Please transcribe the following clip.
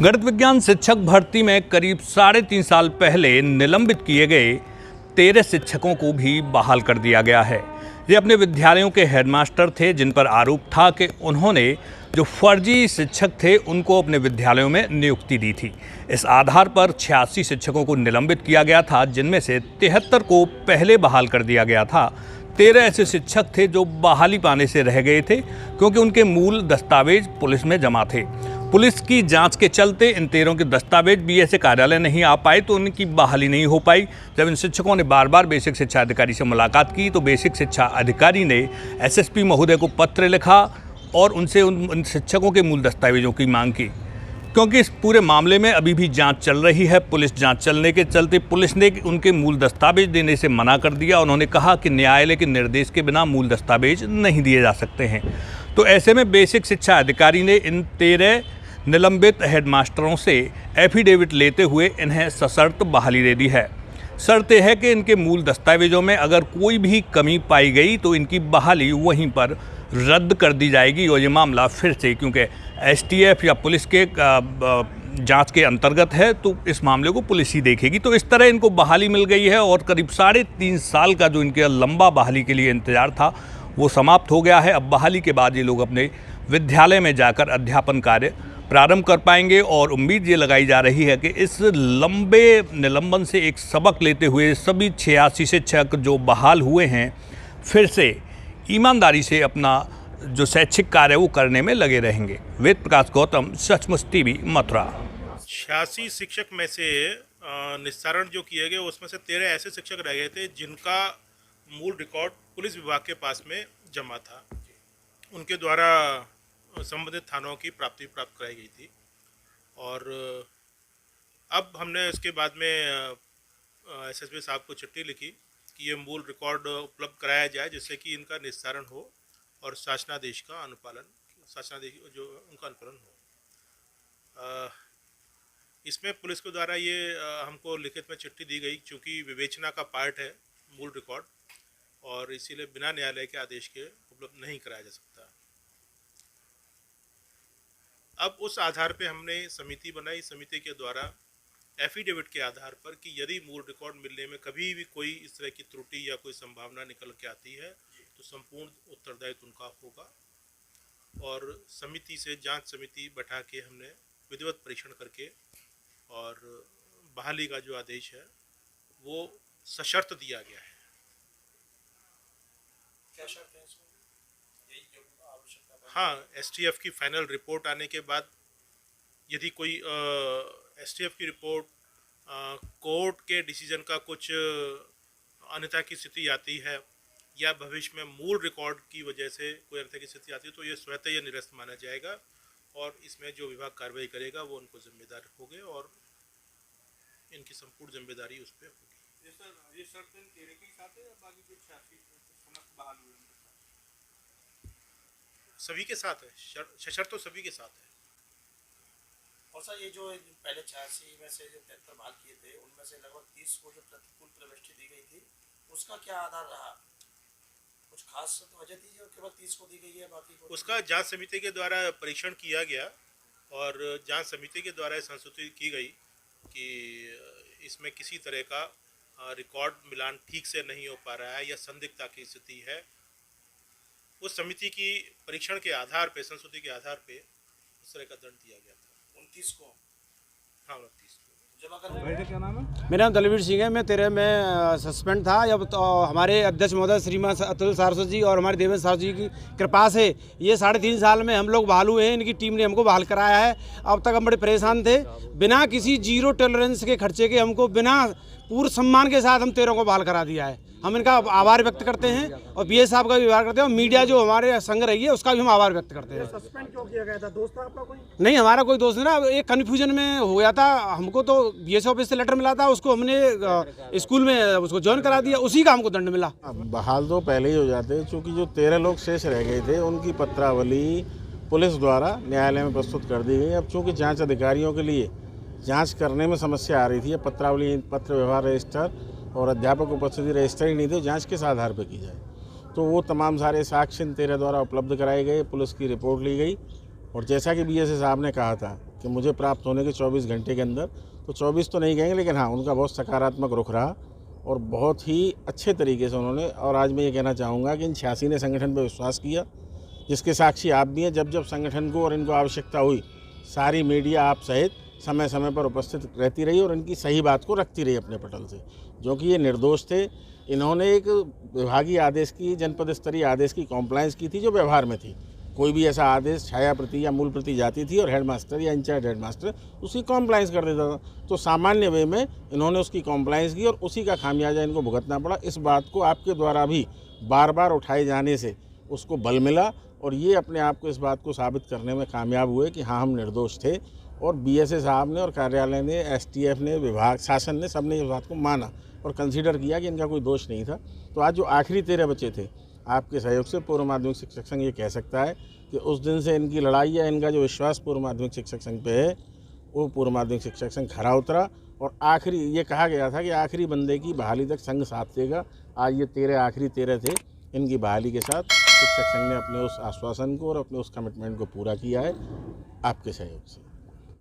गणित विज्ञान शिक्षक भर्ती में करीब 3.5 साल पहले निलंबित किए गए 13 शिक्षकों को भी बहाल कर दिया गया है। ये अपने विद्यालयों के हेडमास्टर थे जिन पर आरोप था कि उन्होंने जो फर्जी शिक्षक थे उनको अपने विद्यालयों में नियुक्ति दी थी। इस आधार पर 86 शिक्षकों को निलंबित किया गया था, जिनमें से 73 को पहले बहाल कर दिया गया था। 13 ऐसे शिक्षक थे जो बहाली पाने से रह गए थे क्योंकि उनके मूल दस्तावेज पुलिस में जमा थे। पुलिस की जांच के चलते इन 13 के दस्तावेज बीएसए कार्यालय नहीं आ पाए तो उनकी बहाली नहीं हो पाई। जब इन शिक्षकों ने बार बार बेसिक शिक्षा अधिकारी से मुलाकात की तो बेसिक शिक्षा अधिकारी ने एसएसपी महोदय को पत्र लिखा और उनसे उन शिक्षकों के मूल दस्तावेजों की मांग की। क्योंकि इस पूरे मामले में अभी भी जांच चल रही है, पुलिस जांच चलने के चलते पुलिस ने उनके मूल दस्तावेज देने से मना कर दिया। उन्होंने कहा कि न्यायालय के निर्देश के बिना मूल दस्तावेज नहीं दिए जा सकते हैं। तो ऐसे में बेसिक शिक्षा अधिकारी ने इन 13 निलंबित हेडमास्टरों से एफिडेविट लेते हुए इन्हें सशर्त बहाली दे दी है। शर्त यह है कि इनके मूल दस्तावेजों में अगर कोई भी कमी पाई गई तो इनकी बहाली वहीं पर रद्द कर दी जाएगी और ये मामला फिर से, क्योंकि एसटीएफ या पुलिस के जांच के अंतर्गत है तो इस मामले को पुलिस ही देखेगी। तो इस तरह इनको बहाली मिल गई है और करीब 3.5 साल का जो इनके लंबा बहाली के लिए इंतजार था वो समाप्त हो गया है। अब बहाली के बाद ये लोग अपने विद्यालय में जाकर अध्यापन कार्य प्रारंभ कर पाएंगे और उम्मीद ये लगाई जा रही है कि इस लंबे निलंबन से एक सबक लेते हुए सभी 86 शिक्षक जो बहाल हुए हैं फिर से ईमानदारी से अपना जो शैक्षिक कार्य वो करने में लगे रहेंगे। वेद प्रकाश गौतम, सचमुच टीवी, मथुरा। 86 शिक्षक में से निस्तारण जो किए गए उसमें से 13 ऐसे शिक्षक रह गए थे जिनका मूल रिकॉर्ड पुलिस विभाग के पास में जमा था। उनके द्वारा संबंधित थानों की प्राप्त कराई गई थी और अब हमने इसके बाद में एसएसपी साहब को चिट्ठी लिखी कि ये मूल रिकॉर्ड उपलब्ध कराया जाए जिससे कि इनका निस्तारण हो और शासनादेश का अनुपालन हो। इसमें पुलिस के द्वारा ये हमको लिखित में चिट्ठी दी गई क्योंकि विवेचना का पार्ट है मूल रिकॉर्ड और इसीलिए बिना न्यायालय के आदेश के उपलब्ध नहीं कराया जा सकता। अब उस आधार पे हमने समिति बनाई। समिति के द्वारा एफिडेविट के आधार पर कि यदि मूल रिकॉर्ड मिलने में कभी भी कोई इस तरह की त्रुटि या कोई संभावना निकल के आती है तो संपूर्ण उत्तरदायित्व उनका होगा और समिति से जांच समिति बैठा के हमने विधिवत परीक्षण करके और बहाली का जो आदेश है वो सशर्त दिया गया है। क्या शर्त है इसमें? हाँ, एसटीएफ की फाइनल रिपोर्ट आने के बाद यदि कोई एसटीएफ की रिपोर्ट कोर्ट के डिसीजन का कुछ अन्यथा की स्थिति आती है या भविष्य में मूल रिकॉर्ड की वजह से कोई अन्यथा की स्थिति आती है तो ये स्वतः ये निरस्त माना जाएगा और इसमें जो विभाग कार्रवाई करेगा वो उनको जिम्मेदार होंगे और इनकी संपूर्ण जिम्मेदारी उस पर होगी। ये शर्त इन 13 के साथ है या बाकी जो 86 समस्त बहाल हुए हैं? सभी के साथ है, शर्त तो सभी के साथ है। और सर ये जो पहले 86 में से जो 73 बहाल किए थे उनमें से लगभग 30 को जो प्रतिकूल प्रविष्टि दी गई थी उसका क्या आधार रहा? कुछ खास वजह थी जो केवल 30 को दी गई है, बाकी को उसका जांच समिति के द्वारा परीक्षण किया गया और जांच समिति के द्वारा संस्तुति की गई कि इसमें किसी तरह का रिकॉर्ड मिलान ठीक से नहीं हो पा रहा है या संदिग्धता की स्थिति है। उस समिति की परीक्षण के आधार पे, संस्तुति के आधार पे उस तरह का दंड दिया गया था 29 को। हाँ, 29 को। क्या नाम है? मेरा नाम दलवीर सिंह है। मैं 13 में सस्पेंड था। जब तो हमारे अध्यक्ष महोदय श्रीमान अतुल सारस्वत जी और हमारे देवेंद्र साहब जी की कृपा से ये 3.5 साल में हम लोग बहाल हुए हैं। इनकी टीम ने हमको बहाल कराया है। अब तक हम बड़े परेशान थे। बिना किसी जीरो टॉलरेंस के खर्चे के हमको बिना पूर्ण सम्मान के साथ हम 13 को बहाल करा दिया है। हम इनका आभार व्यक्त करते हैं और बीएस साहब का भी आभार करते हैं और मीडिया जो हमारे संग रही है उसका भी हम आभार व्यक्त करते हैं। सस्पेंड क्यों किया गया था? दोस्त था आपका कोई? नहीं, हमारा कोई दोस्त नहीं ना, एक कन्फ्यूजन में हो गया था। हमको तो बीएस ऑफिस से लेटर मिला था, उसको हमने स्कूल में उसको ज्वाइन करा दिया, उसी का हमको दंड मिला। बहाल तो पहले ही हो जाते क्योंकि जो 13 लोग शेष रह गए थे उनकी पत्रावली पुलिस द्वारा न्यायालय में प्रस्तुत कर दी गई। अब चूँकि जाँच अधिकारियों के लिए जाँच करने में समस्या आ रही थी, पत्रावली पत्र व्यवहार रजिस्टर और अध्यापक उपस्थिति रजिस्टर ही नहीं थे, जांच किस आधार पर की जाए। तो वो तमाम सारे साक्ष्य 13 द्वारा उपलब्ध कराए गए, पुलिस की रिपोर्ट ली गई और जैसा कि बीएसए साहब ने कहा था कि मुझे प्राप्त होने के 24 घंटे के अंदर, तो 24 तो नहीं कहेंगे, लेकिन हाँ उनका बहुत सकारात्मक रुख रहा और बहुत ही अच्छे तरीके से उन्होंने। और आज मैं ये कहना चाहूँगा कि इन 86 ने संगठन पर विश्वास किया, जिसके साक्षी आप भी हैं। जब जब संगठन को और इनको आवश्यकता हुई, सारी मीडिया आप सहित समय समय पर उपस्थित रहती रही और इनकी सही बात को रखती रही अपने पटल से, जो कि ये निर्दोष थे। इन्होंने एक विभागीय आदेश की, जनपद स्तरीय आदेश की कॉम्प्लायंस की थी जो व्यवहार में थी। कोई भी ऐसा आदेश छाया प्रति या मूल प्रति जाती थी और हेडमास्टर या इंचार्ज हेडमास्टर उसकी कॉम्प्लायंस कर देता था, तो सामान्य वे में इन्होंने उसकी कॉम्प्लायंस की और उसी का खामियाजा इनको भुगतना पड़ा। इस बात को आपके द्वारा भी बार बार उठाए जाने से उसको बल मिला और ये अपने आप को इस बात को साबित करने में कामयाब हुए कि हाँ हम निर्दोष थे। और बीएसए साहब ने और कार्यालय ने, एसटीएफ ने, विभाग, शासन ने, सबने इस बात को माना और कंसीडर किया कि इनका कोई दोष नहीं था। तो आज जो आखिरी 13 बचे थे, आपके सहयोग से पूर्व माध्यमिक शिक्षक संघ ये कह सकता है कि उस दिन से इनकी लड़ाई या इनका जो विश्वास पूर्व माध्यमिक शिक्षक संघ पे है, वो पूर्व माध्यमिक शिक्षक संघ खरा उतरा। और आखिरी ये कहा गया था कि आखिरी बंदे की बहाली तक संघ साथ देगा। आज ये 13 आखिरी 13 थे, इनकी बहाली के साथ शिक्षक संघ ने अपने उस आश्वासन को और अपने उस कमिटमेंट को पूरा किया है आपके सहयोग से।